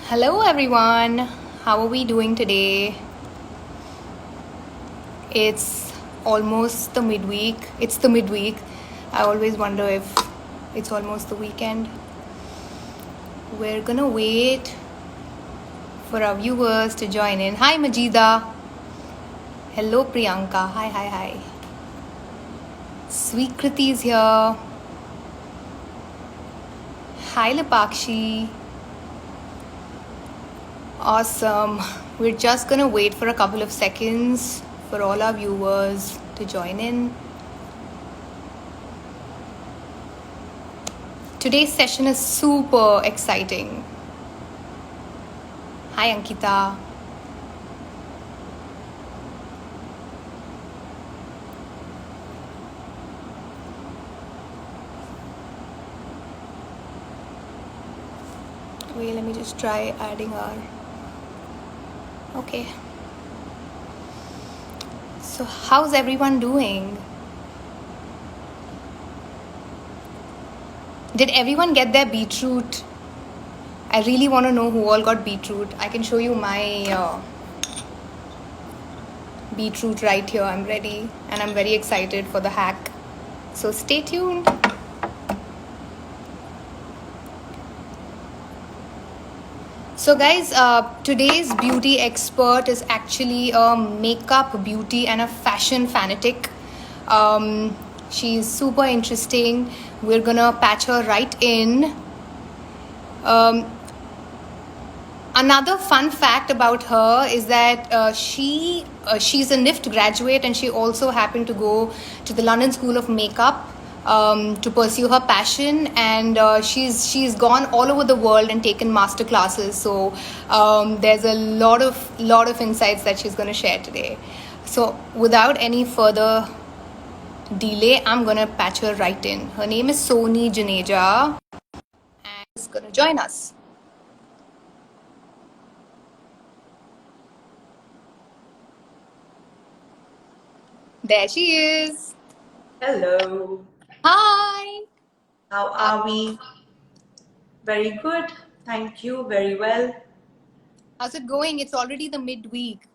Hello everyone, how are we doing today? It's almost the midweek. It's the midweek. I always wonder if it's almost the weekend. We're gonna wait for our viewers to join in. Hi Majida. Hello Priyanka. Hi. Sweekriti is here. Hi Lipakshi. Awesome. We're just gonna wait for a couple of seconds for all our viewers to join in. Today's session is super exciting. Hi Ankita. Wait, let me just try adding our... Okay. So how's everyone doing? Did everyone get their beetroot? I really want to know who all got beetroot. I can show you my beetroot right here. I'm ready and I'm very excited for the hack. So stay tuned. So guys, today's beauty expert is actually a makeup, beauty and a fashion fanatic. She's super interesting. We're gonna patch her right in. Another fun fact about her is that she's a NIFT graduate and she also happened to go to the London School of Makeup to pursue her passion, and she's gone all over the world and taken master classes. So there's a lot of insights that she's going to share today. So without any further delay, I'm going to patch her right in. Her name is Sohni Juneja and she's going to join us. There she is. Hello. Hi. How are we? Very good. Thank you. Very well. How's it going? It's already the midweek.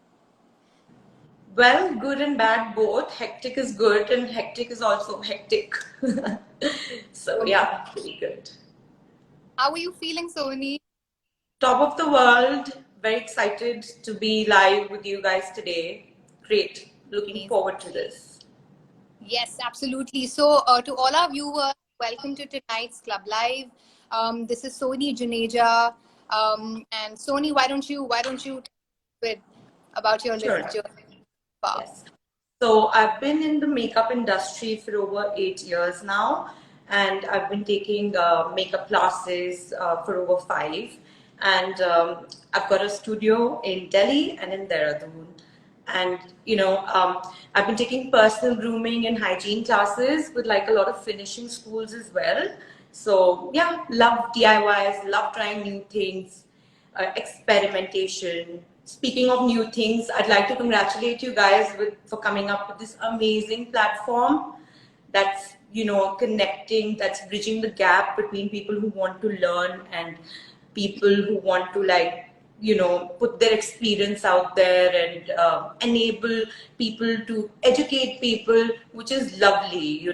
Well, good and bad both. Hectic is good and hectic is also hectic. So yeah, pretty good. How are you feeling, Sony? Top of the world. Very excited to be live with you guys today. Great. Looking Amazing. forward to this. Yes, absolutely. So, to all our viewers, welcome to tonight's Club.Live. This is Sohni Juneja. And Sony, why don't you tell a bit about your Sure. little journey? Wow. Yes. So I've been in the makeup industry for over 8 years now, and I've been taking makeup classes for over 5. And I've got a studio in Delhi and in Dehradun. And I've been taking personal grooming and hygiene classes with like a lot of finishing schools as well. So yeah, love DIYs, love trying new things, experimentation. Speaking of new things, I'd like to congratulate you guys for coming up with this amazing platform that's connecting, that's bridging the gap between people who want to learn and people who want to put their experience out there and enable people to educate people, which is lovely.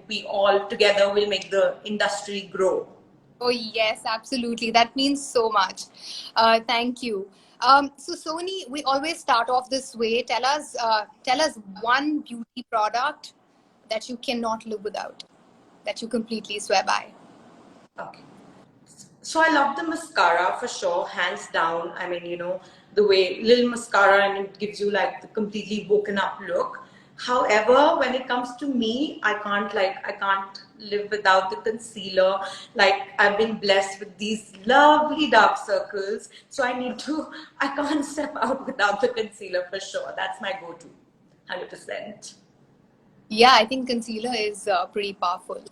We all together will make the industry grow. Oh, yes, absolutely. That means so much. Thank you. So, Sony, we always start off this way. Tell us one beauty product that you cannot live without, that you completely swear by. Okay. So I love the mascara for sure, hands down. I mean, the way little mascara and it gives you like the completely woken up look. However, when it comes to me, I can't live without the concealer. Like I've been blessed with these lovely dark circles. So I can't step out without the concealer for sure. That's my go-to, 100%. Yeah, I think concealer is pretty powerful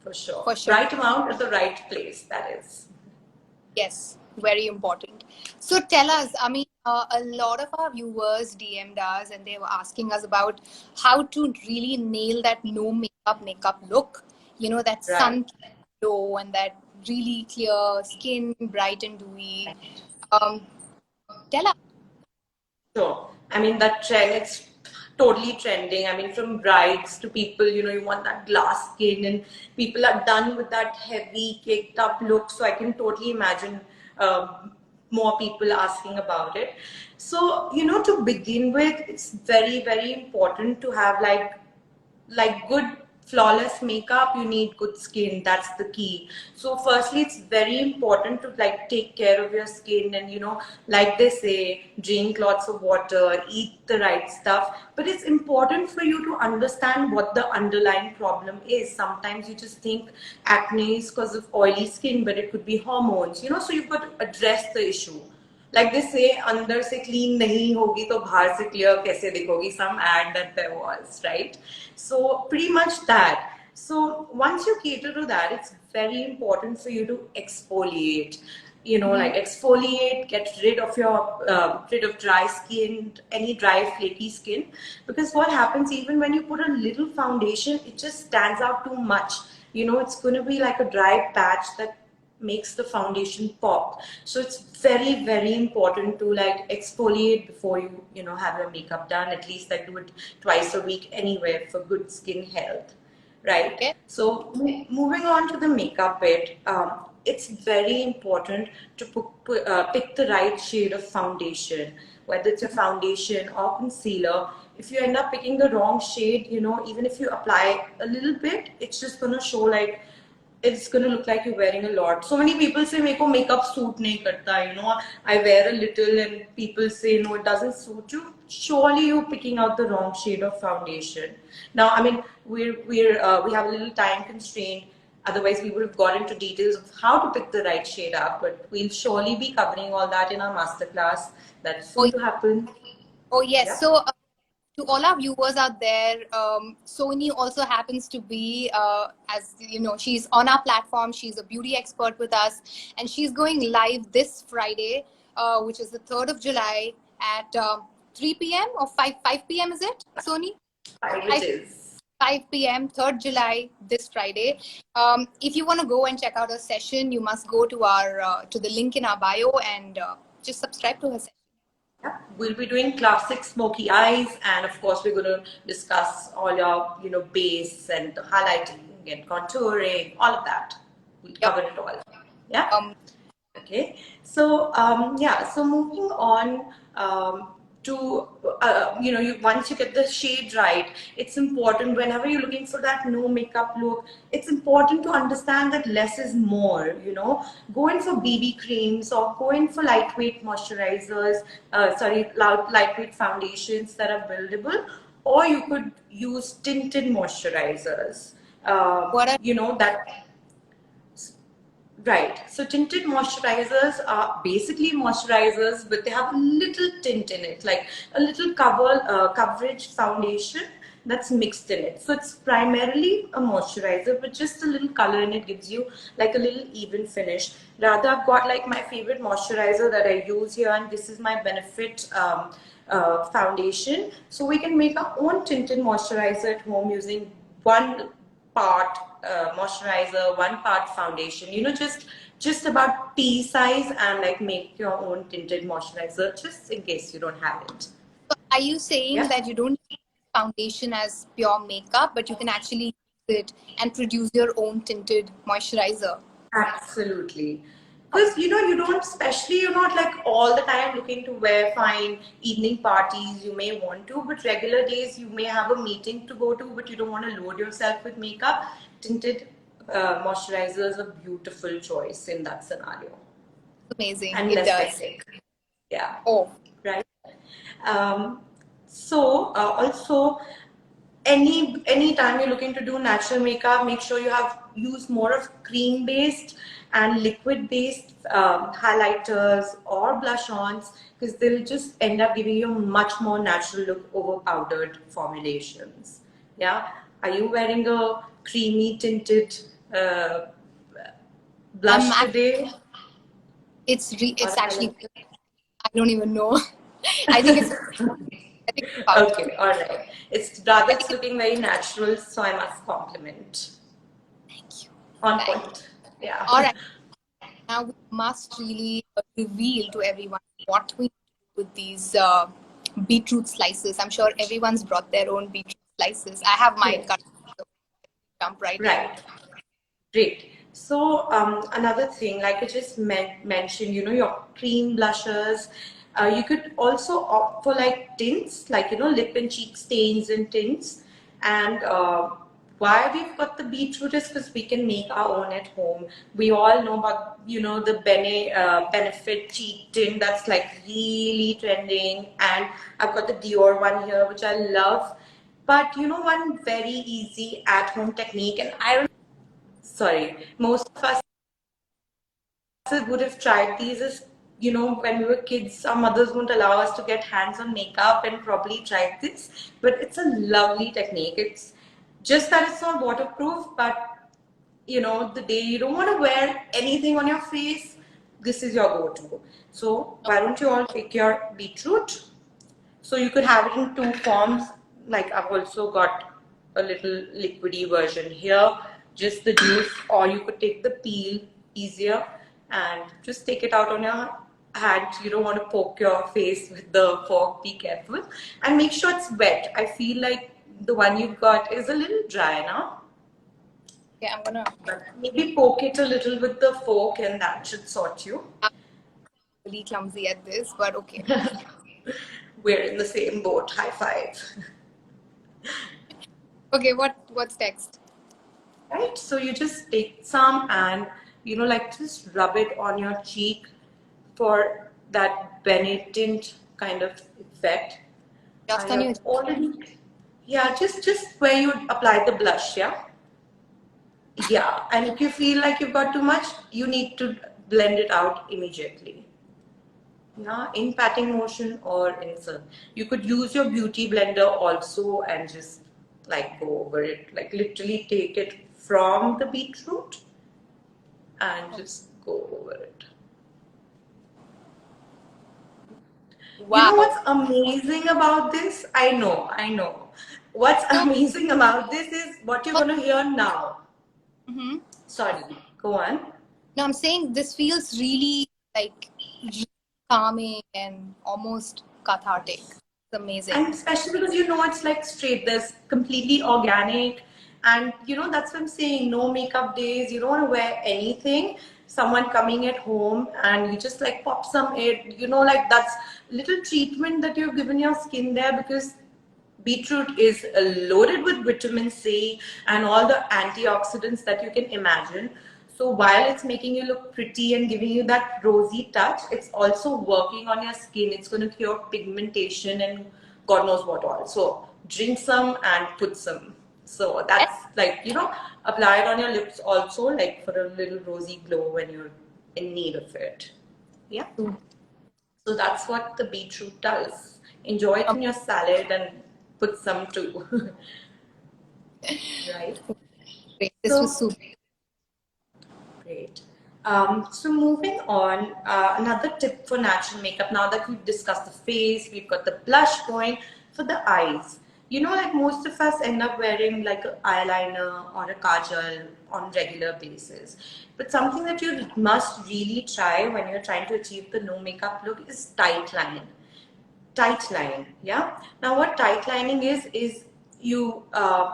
For sure. for sure. Right amount at the right place, that is. Yes, very important. So tell us, I mean, a lot of our viewers DM'd us and they were asking us about how to really nail that no makeup look, that Right. sun glow and that really clear skin, bright and dewy. Tell us. Sure. I mean, that trend, it's totally trending. I mean, from brides to people, you want that glass skin, and people are done with that heavy, caked up look. So I can totally imagine more people asking about it. So, to begin with, it's very, very important to have like good flawless makeup. You need good skin. That's the key. So firstly, it's very important to like take care of your skin, and like they say, drink lots of water, eat the right stuff. But it's important for you to understand what the underlying problem is. Sometimes you just think acne is because of oily skin, but it could be hormones, so you've got to address the issue. Like they say, अंदर से clean नहीं होगी तो बाहर से clear कैसे दिखोगी? Some ad that there was, right? So pretty much that. So once you cater to that, it's very important for you to exfoliate. Like exfoliate, get rid of dry skin, any dry flaky skin. Because what happens, even when you put a little foundation, it just stands out too much. It's going to be like a dry patch that makes the foundation pop. So it's very, very important to like exfoliate before you have your makeup done. At least like do it twice a week anyway for good skin health, right? Okay. So moving on to the makeup bit, it's very important to pick the right shade of foundation, whether it's a foundation or concealer. If you end up picking the wrong shade, even if you apply a little bit, it's just gonna show like it's gonna look like you're wearing a lot. So many people say, "Meko makeup suit nahi karta." I wear a little, and people say, "No, it doesn't suit you." Surely you're picking out the wrong shade of foundation. Now, I mean, we have a little time constraint. Otherwise, we would have got into details of how to pick the right shade up. But we'll surely be covering all that in our masterclass. That's Oh, soon to happen. oh yes. Yeah. So, to all our viewers out there, Sohni also happens to be, as you know, she's on our platform. She's a beauty expert with us, and she's going live this Friday, which is the 3rd of July at 3 p.m. or 5 p.m. Is it, Sohni? It is. 5 p.m. 3rd July this Friday. If you want to go and check out her session, you must go to our to the link in our bio and just subscribe to her session. Yeah, we'll be doing classic smoky eyes, and of course, we're going to discuss all your, base and highlighting and contouring, all of that. We'll Yep. cover it all. Yeah. Um, Okay. So yeah. So moving on to once you get the shade right, it's important whenever you're looking for that no makeup look. It's important to understand that less is more. Go in for BB creams or go in for lightweight moisturizers. Lightweight foundations that are buildable, or you could use tinted moisturizers. what are That. Right. So tinted moisturizers are basically moisturizers, but they have a little tint in it, like a little coverage foundation that's mixed in it. So it's primarily a moisturizer, but just a little color in it gives you like a little even finish. Rather, I've got like my favorite moisturizer that I use here, and this is my Benefit foundation. So we can make our own tinted moisturizer at home using one part moisturizer, one part foundation, just about pea size, and like make your own tinted moisturizer just in case you don't have it. are you saying Yeah, that you don't use foundation as pure makeup, but you can actually use it and produce your own tinted moisturizer? absolutely. Because you don't, especially you're not like all the time looking to wear fine. Evening parties you may want to, but regular days you may have a meeting to go to, but you don't want to load yourself with makeup. Tinted moisturizer is a beautiful choice in that scenario, Amazing. and It less does. hectic. Yeah, Oh, right. So also, any time you're looking to do natural makeup, make sure you have use more of cream based and liquid based highlighters or blush ons, because they'll just end up giving you a much more natural look over powdered formulations. Yeah, are you wearing a creamy tinted uh, I'm blush today, or it's a actually color? I don't even know. I think it's I think it's powder. Okay, all right. I It's think it's, looking very natural, so I must compliment. thank you. On Thank you. point. Yeah. All right. Now we must really reveal to everyone what we do with these beetroot slices. I'm sure everyone's brought their own beetroot slices. I have mine Yes. cut. So jump right in. Right. Great. So another thing, like I just mentioned, your cream blushes. You could also opt for like tints, like lip and cheek stains and tints. And why we've got the beetroot is because we can make our own at home. We all know about the Benefit cheek tint that's like really trending, and I've got the Dior one here, which I love. But one very easy at-home technique, and I don't sorry, most of us would have tried these is, when we were kids, our mothers wouldn't allow us to get hands on makeup and probably tried this. But it's a lovely technique. It's just that it's not waterproof, but the day you don't want to wear anything on your face, this is your go-to. So why don't you all take your beetroot? So you could have it in two forms. Like I've also got a little liquidy version here, just the juice, or you could take the peel, easier, and just take it out on your hand. You don't want to poke your face with the fork, be careful. And make sure it's wet. I feel like the one you've got is a little dry now. Yeah, I'm gonna. But maybe poke it a little with the fork and that should sort you. I'm really clumsy at this, but okay. We're in the same boat. High five. Okay, what's next? Right? So you just take some and like just rub it on your cheek for that Benetint kind of effect. I Just on your. have already, yeah, just where you apply the blush, yeah. Yeah, and if you feel like you've got too much, you need to blend it out immediately. Yeah, in patting motion or in sun. You could use your beauty blender also and just like go over it, like literally take it from the beetroot and just go over it. You know Wow. what's amazing about this? I know. What's So, amazing about this is what you're going to hear now. mhm. Sorry, go on. No, I'm saying this feels really like really calming and almost cathartic. It's amazing. And especially because it's like straight, there's completely organic, and that's what I'm saying, no makeup days, you don't want to wear anything, someone coming at home and you just like pop some it, like that's little treatment that you've given your skin there, because beetroot is loaded with vitamin C and all the antioxidants that you can imagine. So while it's making you look pretty and giving you that rosy touch, it's also working on your skin. It's going to cure pigmentation and God knows what all. So drink some and put some. So that's like, apply it on your lips also, like for a little rosy glow when you're in need of it. Yeah. So that's what the beetroot does. Enjoy it in your salad and put some too. Right? Great. This was So super. great. So moving on, another tip for natural makeup. Now that we've discussed the face, we've got the blush going for the eyes. Like most of us end up wearing like an eyeliner or a kajal on regular basis. But something that you must really try when you're trying to achieve the no makeup look is tight line. Tight line, yeah. Now what tight lining is you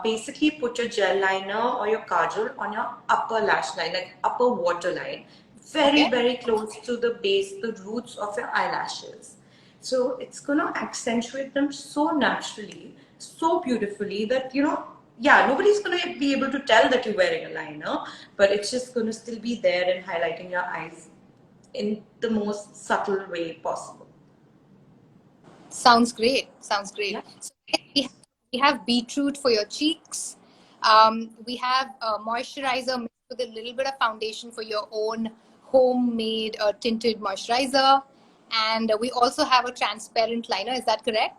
basically put your gel liner or your kajal on your upper lash line, like upper waterline, very Okay. very close to the base, the roots of your eyelashes. So it's gonna accentuate them so naturally, so beautifully that yeah, nobody's gonna be able to tell that you're wearing a liner, but it's just gonna still be there and highlighting your eyes in the most subtle way possible. Sounds great. Sounds great. Yeah. So we have beetroot for your cheeks. We have a moisturizer mixed with a little bit of foundation for your own homemade tinted moisturizer. And we also have a transparent liner. Is that correct?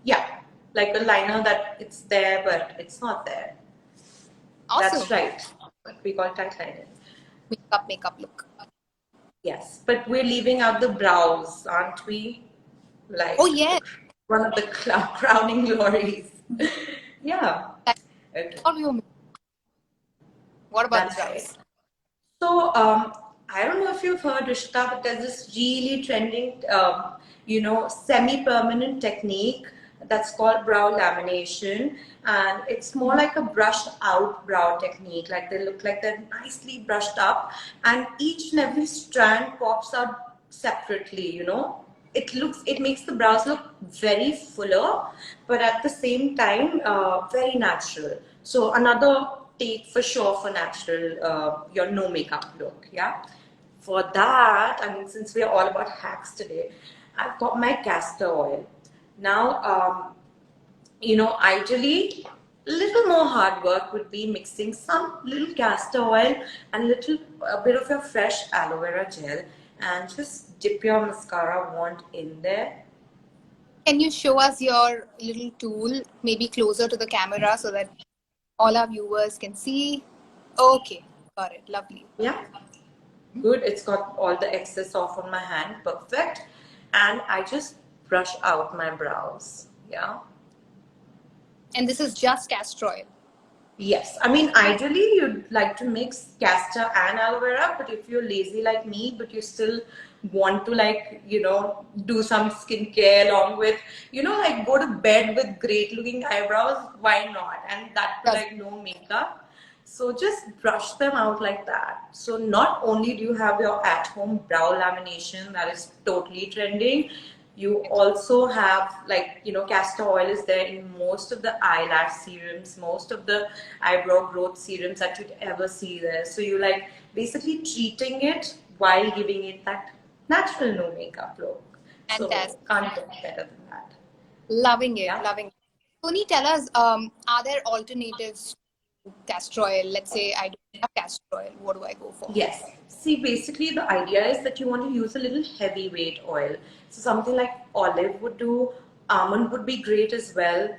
Yeah, like a liner that it's there but it's not there. That's Awesome. right. What we call tight lining. Makeup look. Yes, but we're leaving out the brows, aren't we? Oh, Like yes. one of the crowning glories. Yeah. Okay, What about the that's right. brows? So I don't know if you've heard, Rishta, but there's this really trending, semi-permanent technique that's called brow lamination, and it's more like a brushed out brow technique. Like they look like they're nicely brushed up, and each and every strand pops out separately. It makes the brows look very fuller, but at the same time very natural. So another take for sure for natural your no makeup look. Yeah, for that, I mean, since we are all about hacks today, I've got my castor oil. Now ideally, little more hard work would be mixing some little castor oil and a bit of your fresh aloe vera gel, and just dip your mascara wand in there. Can you show us your little tool, maybe closer to the camera so that all our viewers can see? Okay, got it. Lovely. Yeah, good. It's got all the excess off on my hand. Perfect. And I just brush out my brows. Yeah. And this is just castor oil. Yes, I mean, ideally you'd like to mix castor and aloe vera, but if you're lazy like me, but you still want to do some skincare along with, like go to bed with great looking eyebrows, why not? And that too, Yes. like no makeup. So just brush them out like that. So not only do you have your at-home brow lamination that is totally trending, you also have castor oil is there in most of the eyelash serums, most of the eyebrow growth serums that you'd ever see there. So you like basically treating it while giving it that natural no makeup look. So Fantastic. can't get better than that. Loving it. Yeah. Loving it. Tony, tell us, are there alternatives to castor oil? Let's say I don't have castor oil. What do I go for? Yes. See, basically the idea is that you want to use a little heavyweight oil. So something like olive would do, almond would be great as well.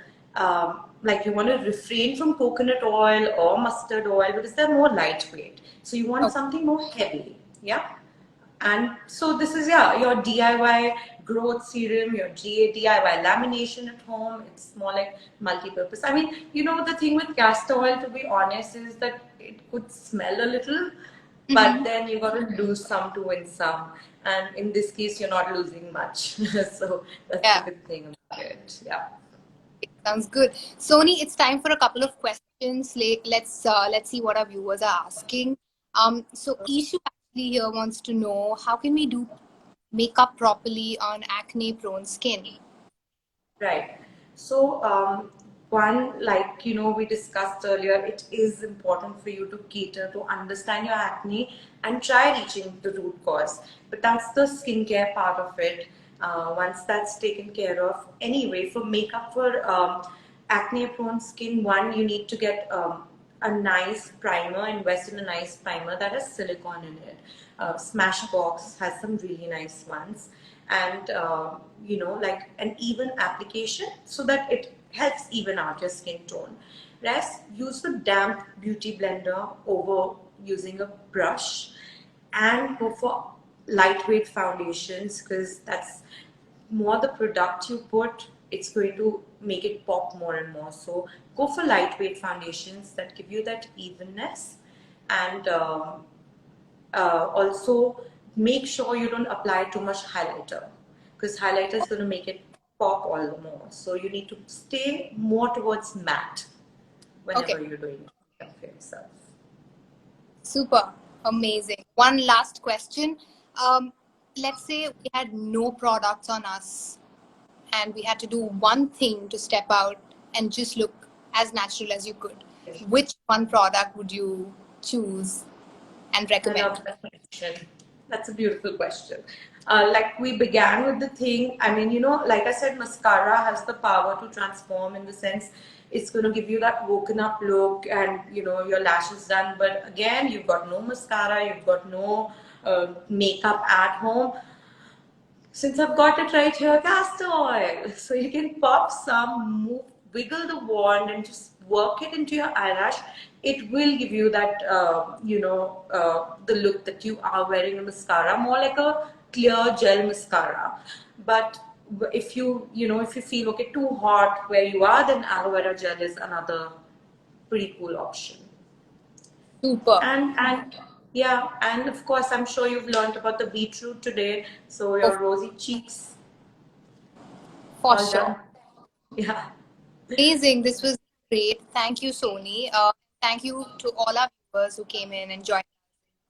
Like you want to refrain from coconut oil or mustard oil because they're more lightweight. So you want Okay. something more heavy. Yeah. And so this is your DIY growth serum, your DIY lamination at home. It's more like multi-purpose. I mean, the thing with castor oil, to be honest, is that it could smell a little, but then you got to lose some to win some. And in this case, you're not losing much. So that's the Yeah, good thing about it. Yeah. sounds good. Sony, it's time for a couple of questions. Let's see what our viewers are asking. So Ishu actually here wants to know, how can we do makeup properly on acne-prone skin? Right. So, one, like, we discussed earlier, it is important for you to cater to understand your acne and try reaching the root cause. But that's the skincare part of it. Once that's taken care of, anyway, for makeup for acne prone skin, one, you need to get a nice primer, invest in a nice primer that has silicone in it. Smashbox has some really nice ones, and like an even application so that it helps even out your skin tone. Rest, use the damp beauty blender over using a brush, and go for lightweight foundations because that's more the product you put, it's going to make it pop more and more. So go for lightweight foundations that give you that evenness, and also make sure you don't apply too much highlighter because highlighter is going to make it pop all the more. So you need to stay more towards matte Okay, whenever you're doing it for yourself. super amazing. One last question. Let's say we had no products on us and we had to do one thing to step out and just look as natural as you could. Which one product would you choose and I recommend? love that question. That's a beautiful question. Like we began with the thing, I mean, like I said, mascara has the power to transform in the sense it's going to give you that woken up look and, your lashes done. But again, you've got no mascara, you've got no makeup at home. Since I've got it right here, castor oil. So you can pop some, move, wiggle the wand, and just work it into your eyelash. It will give you that, the look that you are wearing a mascara, more like a clear gel mascara. But if you feel okay too hot where you are, then aloe vera gel is another pretty cool option. Super. And Yeah, and of course, I'm sure you've learned about the beetroot today. So Oh, your rosy cheeks for all sure. done. Yeah. Amazing. This was great. Thank you, Sony. Thank you to all our viewers who came in and joined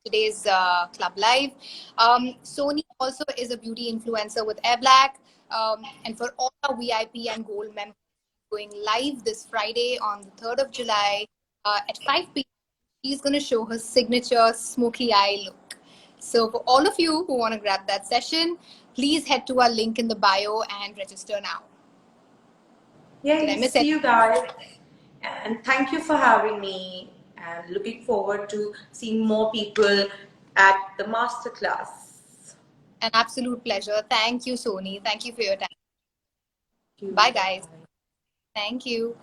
today's Club Live. Sony also is a beauty influencer with Airblack. And for all our VIP and gold members, going live this Friday on the 3rd of July at 5 p.m. She's going to show her signature smoky eye look. So for all of you who want to grab that session, please head to our link in the bio and register now. Did I Yay, miss see anything? you guys. And thank you for having me. And looking forward to seeing more people at the masterclass. An absolute pleasure. Thank you, Sony. Thank you for your time. Thank you. Bye, guys. Bye-bye. Thank you.